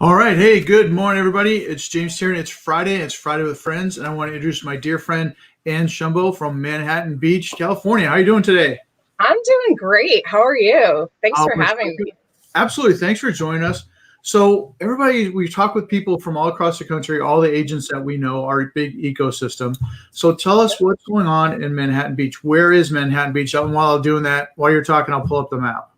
All right. Hey, good morning, everybody. It's James here, and it's Friday. It's Friday with Friends, and I want to introduce my dear friend, Ann Shumbo from Manhattan Beach, California. How are you doing today? I'm doing great. How are you? Thanks for We're having me. absolutely. Thanks for joining us. So, everybody, we talk with people from all across the country, all the agents that we know, our big ecosystem. So, tell us what's going on in Manhattan Beach. Where is Manhattan Beach? And while I'm doing that, while you're talking, I'll pull up the map.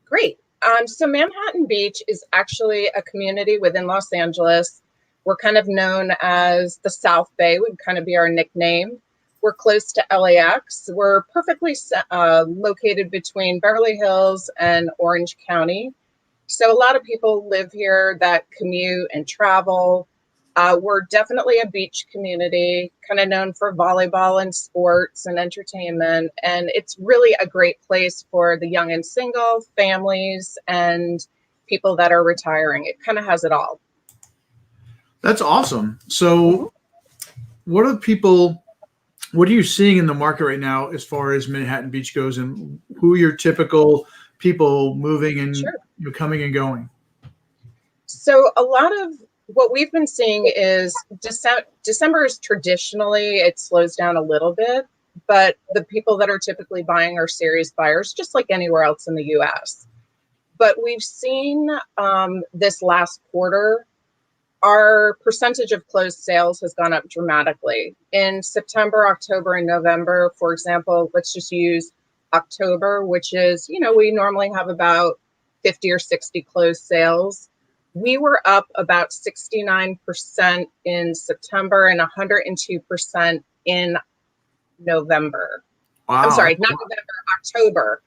Great. So Manhattan Beach is actually a community within Los Angeles. We're kind of known as the South Bay, would kind of be our nickname. We're close to LAX. We're perfectly located between Beverly Hills and Orange County. So a lot of people live here that commute and travel. We're definitely a beach community, kind of known for volleyball and sports and entertainment. And it's really a great place for the young and single, families, and people that are retiring. It kind of has it all. That's awesome. Mhm. So, what are people? What are you seeing in the market right now as far as Manhattan Beach goes, and who are your typical people moving and Sure. coming and going? So a lot of what we've been seeing is December is traditionally, it slows down a little bit, but the people that are typically buying are serious buyers, just like anywhere else in the US. But we've seen this last quarter, our percentage of closed sales has gone up dramatically. In September, October, and November, for example, let's just use October, which is, we normally have about 50 or 60 closed sales. We were up about 69% in September and 102% in November. I'm Wow. sorry, not November, October,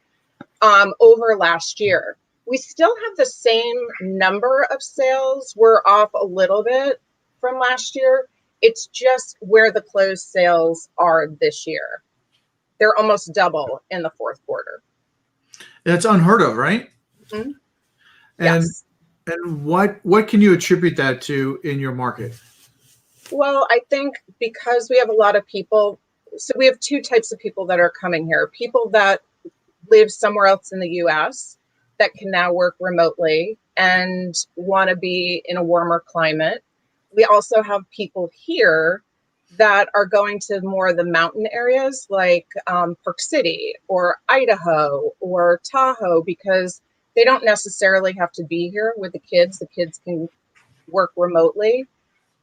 over last year. We still have the same number of sales. We're off a little bit from last year. It's just where the closed sales are this year. They're almost double in the fourth quarter. That's unheard of, right? Mhm. And Yes. what can you attribute that to in your market? Well, I think because we have a lot of people, so we have two types of people that are coming here. People that live somewhere else in the US that can now work remotely and want to be in a warmer climate. We also have people here that are going to more of the mountain areas like Park City or Idaho or Tahoe because they don't necessarily have to be here with the kids. The kids can work remotely.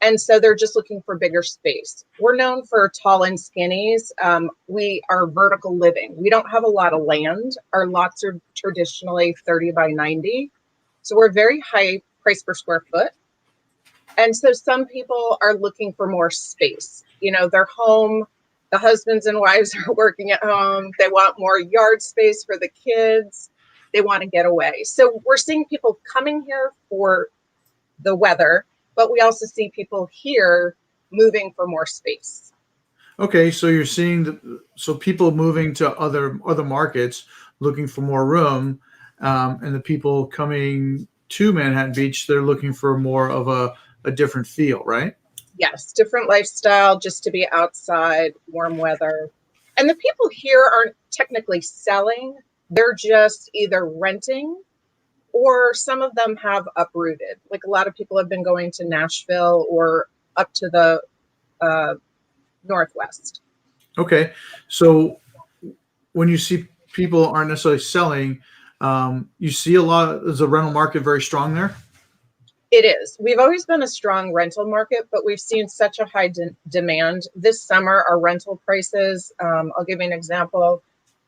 And so they're just looking for bigger space. We're known for tall and skinnies. We are vertical living. We don't have a lot of land. Our lots are traditionally 30 by 90. So we're very high price per square foot. And so some people are looking for more space. They're home. The husbands and wives are working at home. They want more yard space for the kids. They want to get away. So we're seeing people coming here for the weather, but we also see people here moving for more space. Okay, so you're seeing so people moving to other markets looking for more room, and the people coming to Manhattan Beach, they're looking for more of a different feel, right? Yes, different lifestyle, just to be outside, warm weather. And the people here aren't technically selling, they're just either renting or some of them have uprooted. Like a lot of people have been going to Nashville or up to the uh, Northwest. Okay, so when you see people aren't necessarily selling, you see a lot. Is the rental market very strong there? It is. We've always been a strong rental market, but we've seen such a high demand. This summer, our rental prices, I'll give you an example.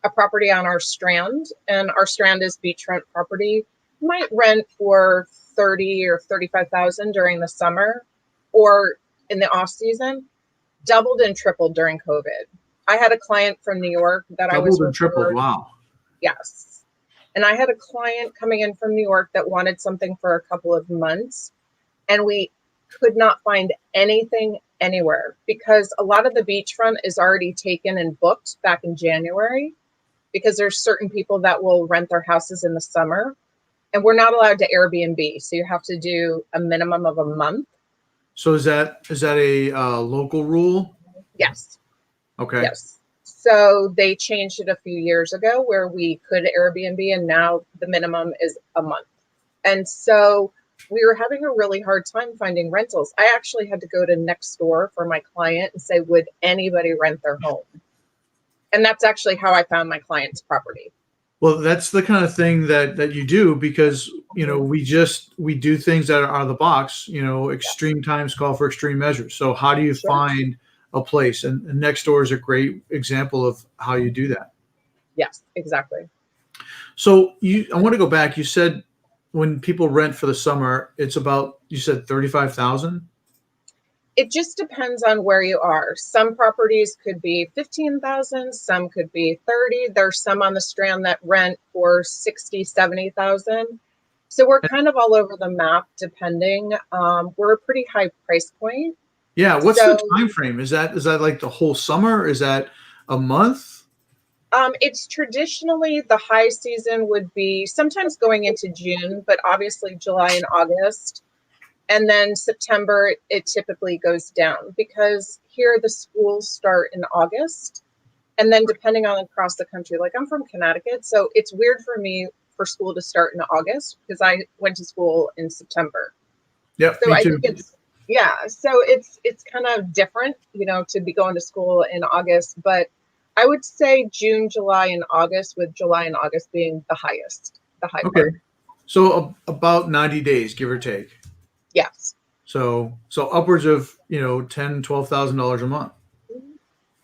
A property on our strand, and our strand is beachfront property, might rent for 30 or 35,000 during the summer or in the off season, doubled and tripled during COVID. I had a client from New York that I was Doubled and tripled. referred. Wow. Yes. And I had a client coming in from New York that wanted something for a couple of months, and we could not find anything anywhere because a lot of the beachfront is already taken and booked back in January because there's certain people that will rent their houses in the summer, and we're not allowed to Airbnb. So you have to do a minimum of a month. So is that a local rule? Yes. Okay. Yes. So they changed it a few years ago where we could Airbnb, and now the minimum is a month. And so we were having a really hard time finding rentals. I actually had to go to next door for my client and say, would anybody rent their home? And that's actually how I found my client's property. Well, that's the kind of thing that you do because, we do things that are out of the box, extreme times call for extreme measures. So how do you Sure. find a place? And next door is a great example of how you do that. Yes, exactly. So I want to go back. You said when people rent for the summer, it's about, you said 35,000. It just depends on where you are. Some properties could be 15,000, some could be 30. There's some on the Strand that rent for 60, 70,000. So we're kind of all over the map depending. We're a pretty high price point. Yeah. What's So the time frame? Is that like the whole summer? Is that a month? it's traditionally the high season would be sometimes going into June, but obviously July and August. And then September, it typically goes down because here the schools start in August. And then depending on across the country, like I'm from Connecticut, so it's weird for me for school to start in August because I went to school in September. Yep. So Me I too. think it's kind of different, to be going to school in August. But I would say June, July, and August, with July and August being the high Okay. part. So about 90 days, give or take. Yes. So upwards of, $10,000-$12,000 a month.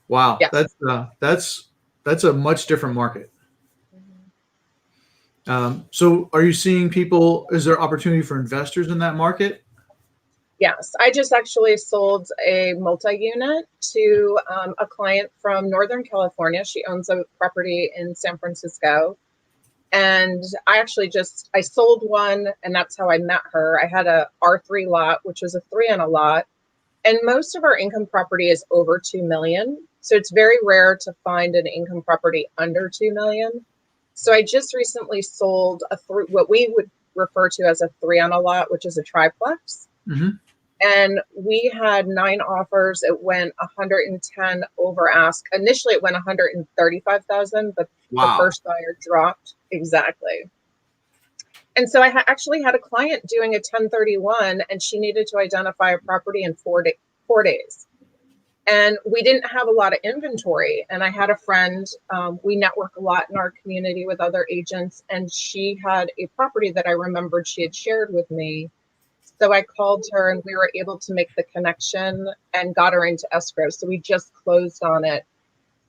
Wow. Yes. That's a much different market. So are you seeing people, is there opportunity for investors in that market? Yes, I just actually sold a multi-unit to a client from Northern California. She owns a property in San Francisco. And I sold one, and that's how I met her. I had a R3 lot, which was a 3 on a lot. And most of our income property is over 2 million. So it's very rare to find an income property under 2 million. So I just recently sold what we would refer to as a 3 on a lot, which is a triplex. Mm-hmm. And we had 9 offers. It went 110 over ask. Initially, it went 135,000, but Wow. the first buyer dropped. Exactly. And so I actually had a client doing a 1031, and she needed to identify a property in 4 days. And we didn't have a lot of inventory. And I had a friend, we network a lot in our community with other agents, and she had a property that I remembered she had shared with me. So I called her and we were able to make the connection and got her into escrow. So we just closed on it.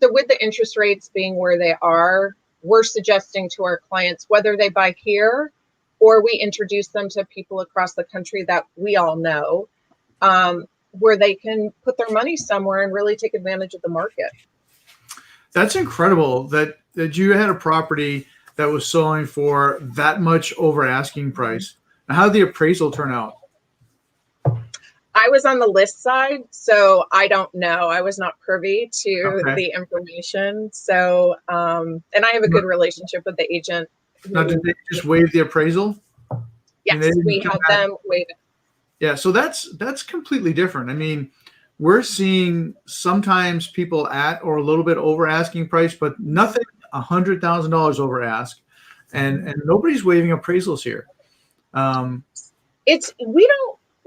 So with the interest rates being where they are, we're suggesting to our clients, whether they buy here or we introduce them to people across the country that we all know, where they can put their money somewhere and really take advantage of the market. That's incredible that you had a property that was selling for that much over asking price. How did the appraisal turn out? I was on the list side, so I don't know. I was not privy to the information. So, and I have a good relationship with the agent. Now, did they just waive the appraisal? Yes, we had them waive it. Yeah, so that's completely different. I mean, we're seeing sometimes people at or a little bit over asking price, but nothing $100,000 over ask, and nobody's waiving appraisals here.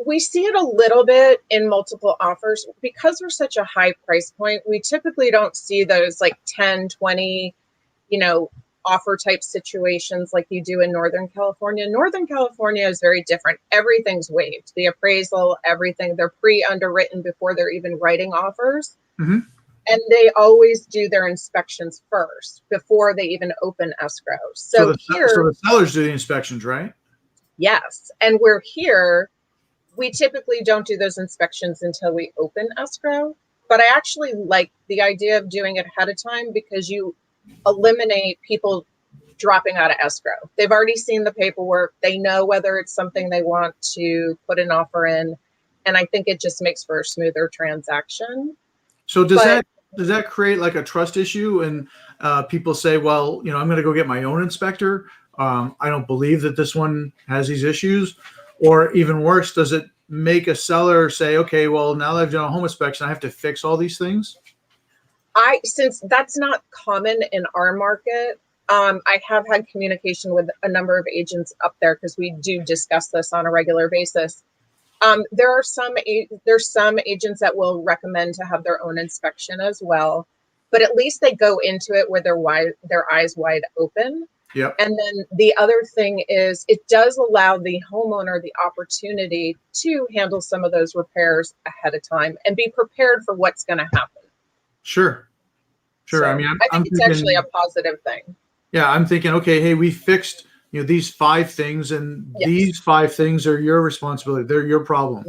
We see it a little bit in multiple offers because we're such a high price point. We typically don't see those like 10, 20, offer type situations like you do in Northern California. Northern California is very different. Everything's waived. The appraisal, everything, they're pre-underwritten before they're even writing offers. Mm-hmm. And they always do their inspections first before they even open escrow. So the sellers do the inspections, right? Yes. And we're here. We typically don't do those inspections until we open escrow, but I actually like the idea of doing it ahead of time because you eliminate people dropping out of escrow. They've already seen the paperwork. They know whether it's something they want to put an offer in. And I think it just makes for a smoother transaction. So does that create like a trust issue? And people say, well, I'm going to go get my own inspector. I don't believe that this one has these issues. Or even worse, does it make a seller say, okay, well, now that I've done a home inspection, I have to fix all these things? Since that's not common in our market, I have had communication with a number of agents up there because we do discuss this on a regular basis. There's some agents that will recommend to have their own inspection as well, but at least they go into it with their eyes wide open. Yep. And then the other thing is it does allow the homeowner the opportunity to handle some of those repairs ahead of time and be prepared for what's going to happen. Sure. So I mean, I think it's actually a positive thing. Yeah, I'm thinking, okay, hey, we fixed, these 5 things, and Yes. these 5 things are your responsibility. They're your problem.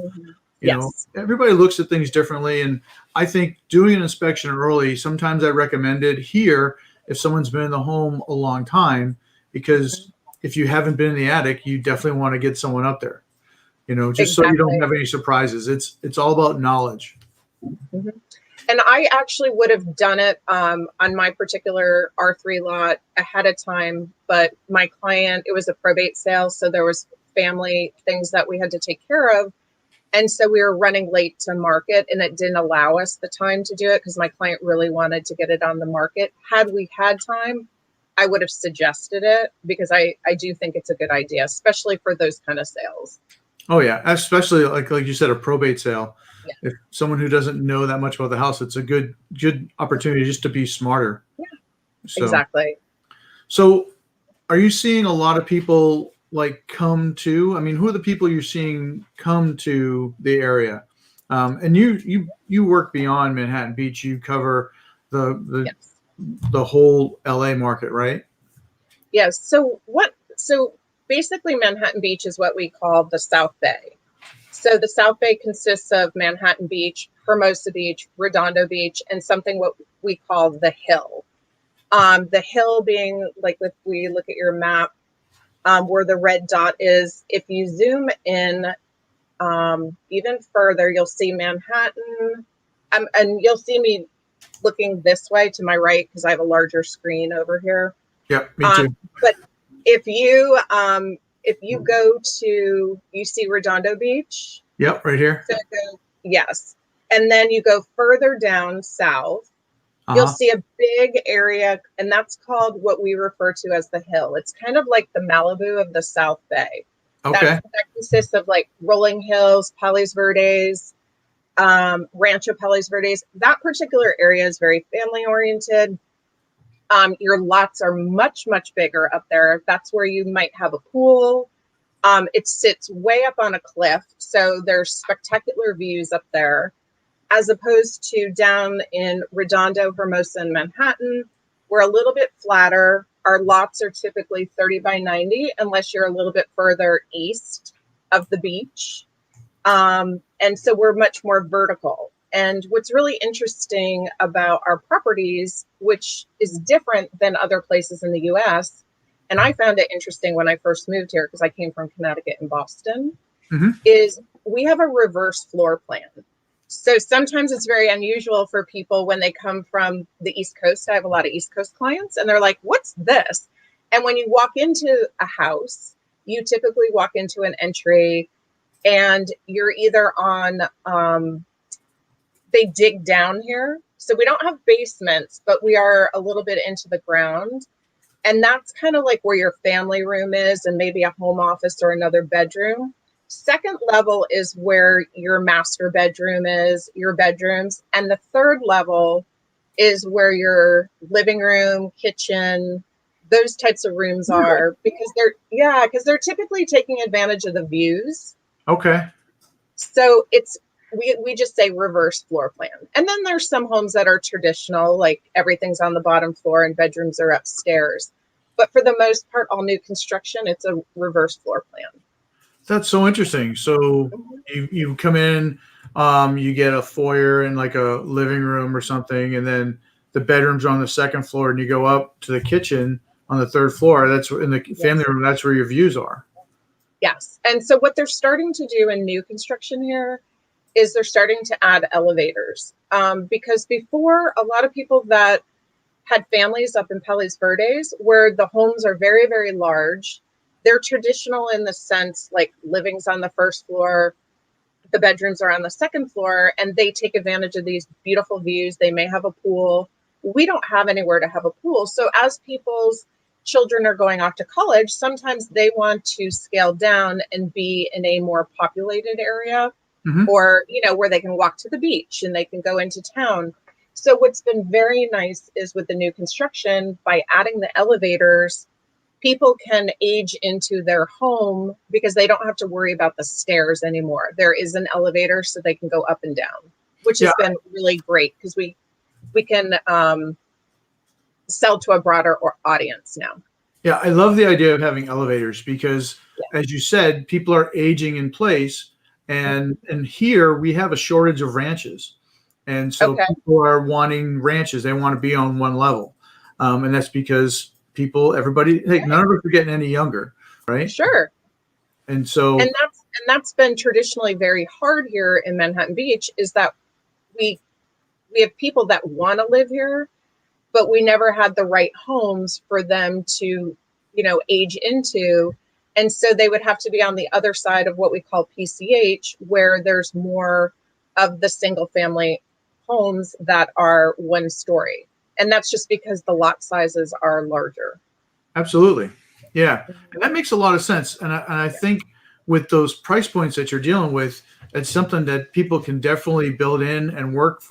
Mm-hmm. Everybody looks at things differently, and I think doing an inspection early, sometimes I recommend it here if someone's been in the home a long time, because if you haven't been in the attic, you definitely want to get someone up there, just so you don't have any surprises. It's all about knowledge. Mm-hmm. And I actually would have done it on my particular R3 lot ahead of time, but my client, it was a probate sale, so there was family things that we had to take care of. And so we were running late to market, and it didn't allow us the time to do it because my client really wanted to get it on the market. Had we had time, I would have suggested it because I do think it's a good idea, especially for those kind of sales. Oh yeah, especially like you said, a probate sale. Yeah. If someone who doesn't know that much about the house, it's a good opportunity just to be smarter. Yeah, so, exactly. So are you seeing a lot of people come to, I mean, who are the people you're seeing come to the area? And you work beyond Manhattan Beach. You cover the whole LA market, right? Yes. So basically Manhattan Beach is what we call the South Bay. So the South Bay consists of Manhattan Beach, Hermosa Beach, Redondo Beach, and something what we call the Hill. The Hill being like, if we look at your map, where the red dot is, if you zoom in even further, you'll see Manhattan, and you'll see me looking this way to my right because I have a larger screen over here. Yep, me too. But if you go to, you see Redondo Beach? Yep, right here. So yes. And then you go further down south, you'll see a big area, and that's called what we refer to as the Hill. It's kind of like the Malibu of the South Bay. Okay. That consists of like rolling hills, Palos Verdes, Rancho Palos Verdes. That particular area is very family oriented. Your lots are much, much bigger up there. That's where you might have a pool. It sits way up on a cliff, so there's spectacular views up there, as opposed to down in Redondo, Hermosa, and Manhattan. We're a little bit flatter. Our lots are typically 30 by 90, unless you're a little bit further east of the beach. And so we're much more vertical. And what's really interesting about our properties, which is different than other places in the US, and I found it interesting when I first moved here because I came from Connecticut and Boston, is we have a reverse floor plan. So sometimes it's very unusual for people when they come from the East Coast. I have a lot of East Coast clients, and they're like, what's this? And when you walk into a house, you typically walk into an entry, and you're either on, they dig down here. So we don't have basements, but we are a little bit into the ground. And that's kind of like where your family room is and maybe a home office or another bedroom. Second level is where your master bedroom is, your bedrooms. And the third level is where your living room, kitchen, those types of rooms are, because they're typically taking advantage of the views. Okay. So we just say reverse floor plan. And then there's some homes that are traditional, like everything's on the bottom floor and bedrooms are upstairs. But for the most part, all new construction, it's a reverse floor plan. That's so interesting. So you come in, you get a foyer and like a living room or something, and then the bedrooms are on the second floor, and you go up to the kitchen on the third floor. That's in the family room. That's where your views are. Yes. And so what they're starting to do in new construction here is they're starting to add elevators. Because before, a lot of people that had families up in Palos Verdes, where the homes are very, very large, they're traditional in the sense like living's on the first floor, the bedrooms are on the second floor, and they take advantage of these beautiful views. They may have a pool. We don't have anywhere to have a pool. So as people's children are going off to college, sometimes they want to scale down and be in a more populated area, or, where they can walk to the beach and they can go into town. So what's been very nice is with the new construction, by adding the elevators, people can age into their home because they don't have to worry about the stairs anymore. There is an elevator so they can go up and down, which has been really great because we can sell to a broader audience now. Yeah, I love the idea of having elevators because, as you said, people are aging in place, and here we have a shortage of ranches, and so people are wanting ranches. They want to be on one level, and that's because everybody, hey, none of us are getting any younger, right? Sure. And so, and that's been traditionally very hard here in Manhattan Beach, is that we have people that want to live here, but we never had the right homes for them to, age into. And so they would have to be on the other side of what we call PCH, where there's more of the single family homes that are one story. And that's just because the lot sizes are larger. Absolutely. Yeah. And that makes a lot of sense. And I think with those price points that you're dealing with, it's something that people can definitely build in and work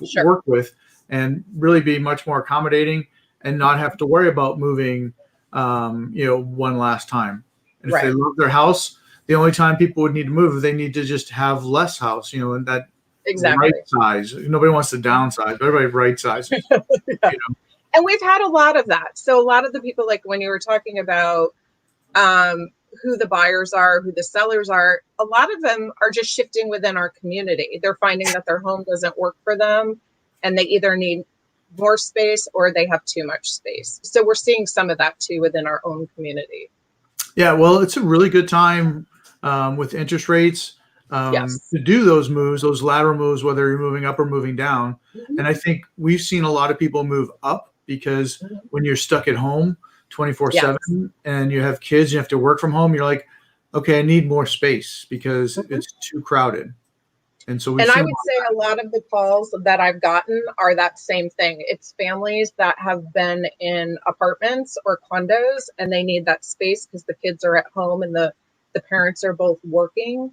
with, and really be much more accommodating and not have to worry about moving, one last time. And if they love their house, the only time people would need to move, they need to just have less house, and that right size. Nobody wants to downsize, but everybody right size. And we've had a lot of that. So a lot of the people, like when you were talking about who the buyers are, who the sellers are, a lot of them are just shifting within our community. They're finding that their home doesn't work for them, and they either need more space or they have too much space. So we're seeing some of that too within our own community. Yeah, well, it's a really good time with interest rates to do those moves, those lateral moves, whether you're moving up or moving down. And I think we've seen a lot of people move up because when you're stuck at home 24/7 and you have kids, you have to work from home, you're like, okay, I need more space because it's too crowded. And so I would say a lot of the calls that I've gotten are that same thing. It's families that have been in apartments or condos and they need that space because the kids are at home and the parents are both working.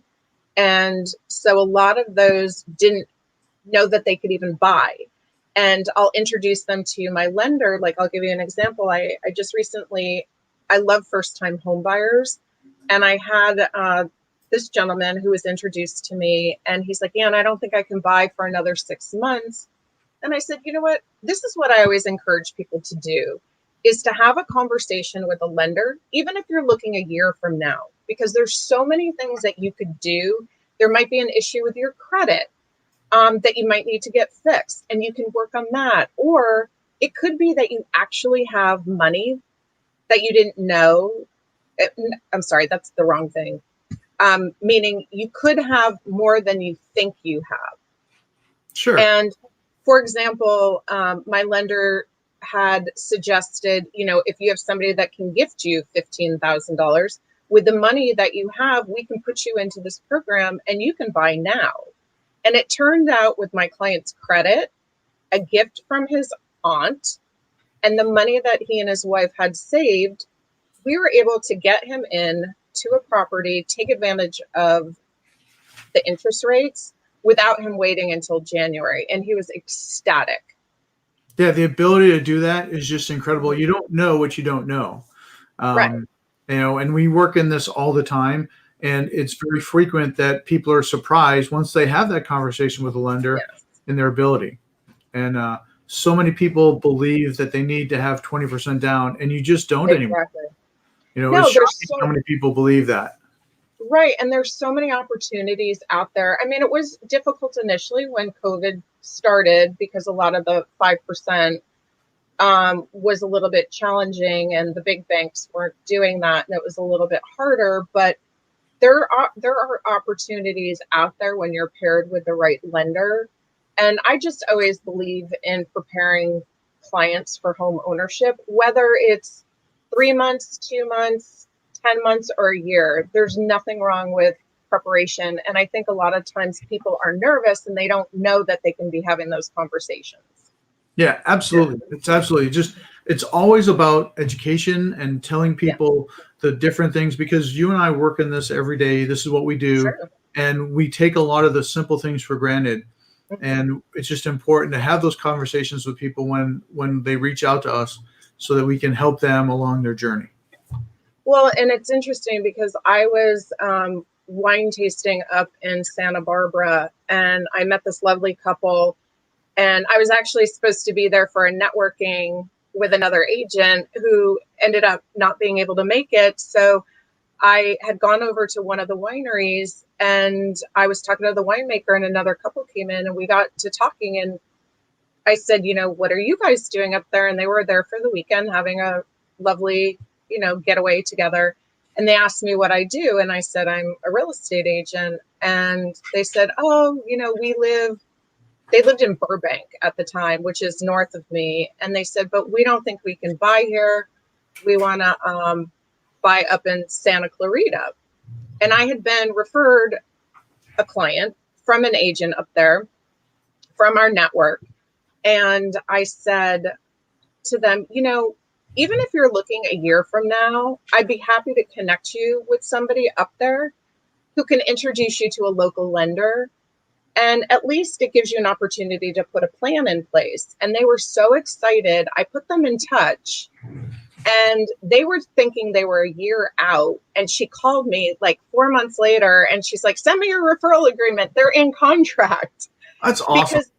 And so a lot of those didn't know that they could even buy. And I'll introduce them to my lender. Like, I'll give you an example. I just recently, I love first-time home buyers. And I had this gentleman who was introduced to me, and he's like, Ann, I don't think I can buy for another 6 months. And I said, you know what? This is what I always encourage people to do, is to have a conversation with a lender, even if you're looking a year from now, because there's so many things that you could do. There might be an issue with your credit that you might need to get fixed, and you can work on that. Or it could be that you actually have money that you didn't know. I'm sorry, that's the wrong thing. Meaning you could have more than you think you have. Sure. And for example, my lender had suggested, if you have somebody that can gift you $15,000, with the money that you have, we can put you into this program and you can buy now. And it turned out with my client's credit, a gift from his aunt, and the money that he and his wife had saved, we were able to get him in to a property, take advantage of the interest rates without him waiting until January. And he was ecstatic. Yeah, the ability to do that is just incredible. You don't know what you don't know. Right. And we work in this all the time. And it's very frequent that people are surprised once they have that conversation with a lender in their ability. And so many people believe that they need to have 20% down, and you just don't anymore. It's shocking how many people believe that. Right. And there's so many opportunities out there. I mean, it was difficult initially when COVID started because a lot of the 5% was a little bit challenging, and the big banks weren't doing that. And it was a little bit harder. But there are opportunities out there when you're paired with the right lender. And I just always believe in preparing clients for home ownership, whether it's 3 months, 2 months, 10 months, or a year. There's nothing wrong with preparation. And I think a lot of times people are nervous and they don't know that they can be having those conversations. Yeah, absolutely. It's absolutely just it's always about education and telling people the different things, because you and I work in this every day. This is what we do. Sure. And we take a lot of the simple things for granted. And it's just important to have those conversations with people when they reach out to us, so that we can help them along their journey. Well, and it's interesting because I was wine tasting up in Santa Barbara, and I met this lovely couple, and I was actually supposed to be there for a networking with another agent who ended up not being able to make it. So I had gone over to one of the wineries, and I was talking to the winemaker, and another couple came in, and we got to talking, and I said, what are you guys doing up there? And they were there for the weekend having a lovely, getaway together. And they asked me what I do. And I said, I'm a real estate agent. And they said, oh, they lived in Burbank at the time, which is north of me. And they said, but we don't think we can buy here. We want to buy up in Santa Clarita. And I had been referred a client from an agent up there from our network. And I said to them, even if you're looking a year from now, I'd be happy to connect you with somebody up there who can introduce you to a local lender. And at least it gives you an opportunity to put a plan in place. And they were so excited. I put them in touch, and they were thinking they were a year out. And she called me like 4 months later, and she's like, send me your referral agreement. They're in contract. That's awesome. Because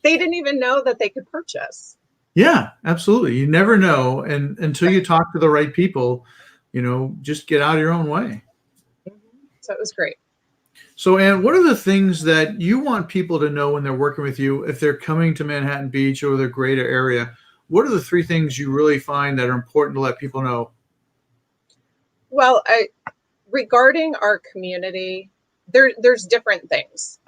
they didn't even know that they could purchase. Yeah, absolutely. You never know. And until you talk to the right people, just get out of your own way. So it was great. So, Ann, what are the things that you want people to know when they're working with you, if they're coming to Manhattan Beach or the greater area? What are the 3 things you really find that are important to let people know? Well, regarding our community, there's different things.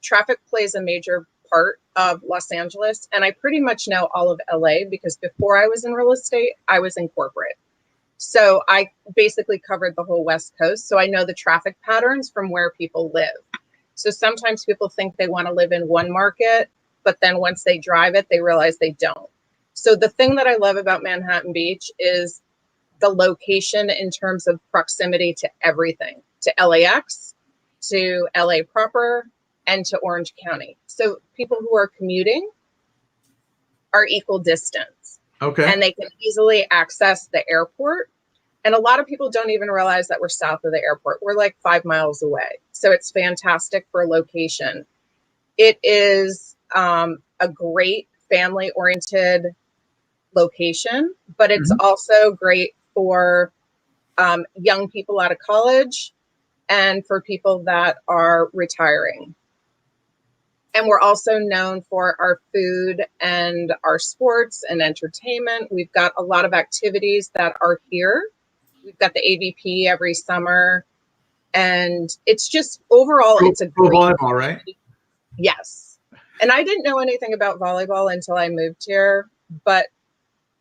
Traffic plays a major part of Los Angeles, and I pretty much know all of LA because before I was in real estate, I was in corporate. So I basically covered the whole West Coast. So I know the traffic patterns from where people live. So sometimes people think they want to live in one market, but then once they drive it, they realize they don't. So the thing that I love about Manhattan Beach is the location in terms of proximity to everything, to LAX, to LA proper, and to Orange County. So people who are commuting are equal distance. Okay. And they can easily access the airport. And a lot of people don't even realize that we're south of the airport. We're like 5 miles away. So it's fantastic for location. It is a great family-oriented location, but it's also great for young people out of college and for people that are retiring. And we're also known for our food and our sports and entertainment. We've got a lot of activities that are here. We've got the AVP every summer. And it's just overall, it's a great volleyball, right? Yes. And I didn't know anything about volleyball until I moved here, but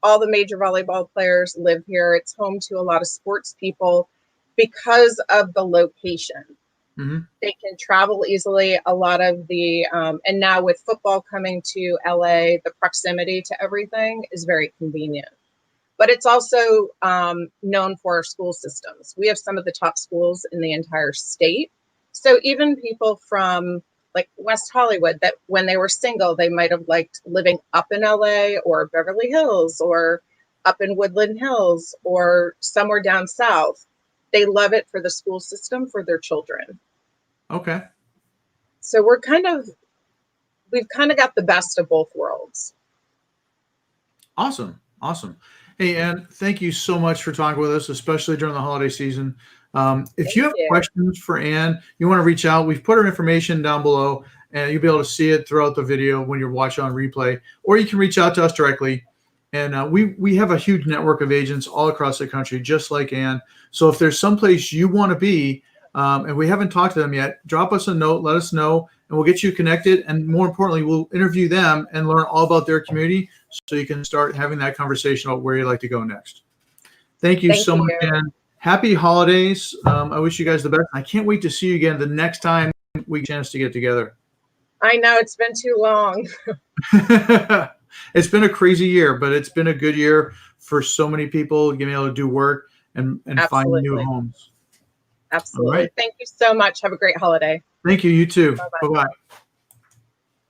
all the major volleyball players live here. It's home to a lot of sports people because of the location. They can travel easily. A lot of the, and now with football coming to LA, the proximity to everything is very convenient. But it's also known for our school systems. We have some of the top schools in the entire state. So even people from like West Hollywood, that when they were single, they might have liked living up in LA or Beverly Hills or up in Woodland Hills or somewhere down south. They love it for the school system for their children. Okay. So we've kind of got the best of both worlds. Awesome. Hey, Ann, thank you so much for talking with us, especially during the holiday season. If you have questions for Ann, you want to reach out, we've put her information down below, and you'll be able to see it throughout the video when you're watching on replay, or you can reach out to us directly. And we have a huge network of agents all across the country, just like Ann. So if there's someplace you want to be, and we haven't talked to them yet, drop us a note, let us know, and we'll get you connected. And more importantly, we'll interview them and learn all about their community so you can start having that conversation about where you'd like to go next. Thank you so much, Ann. Happy holidays. I wish you guys the best. I can't wait to see you again the next time we get a chance to get together. I know, it's been too long. It's been a crazy year, but it's been a good year for so many people being able to do work and find new Absolutely. homes. All Absolutely. right. Thank you so much. Have a great holiday. Thank you. You too. Bye-bye. Bye-bye.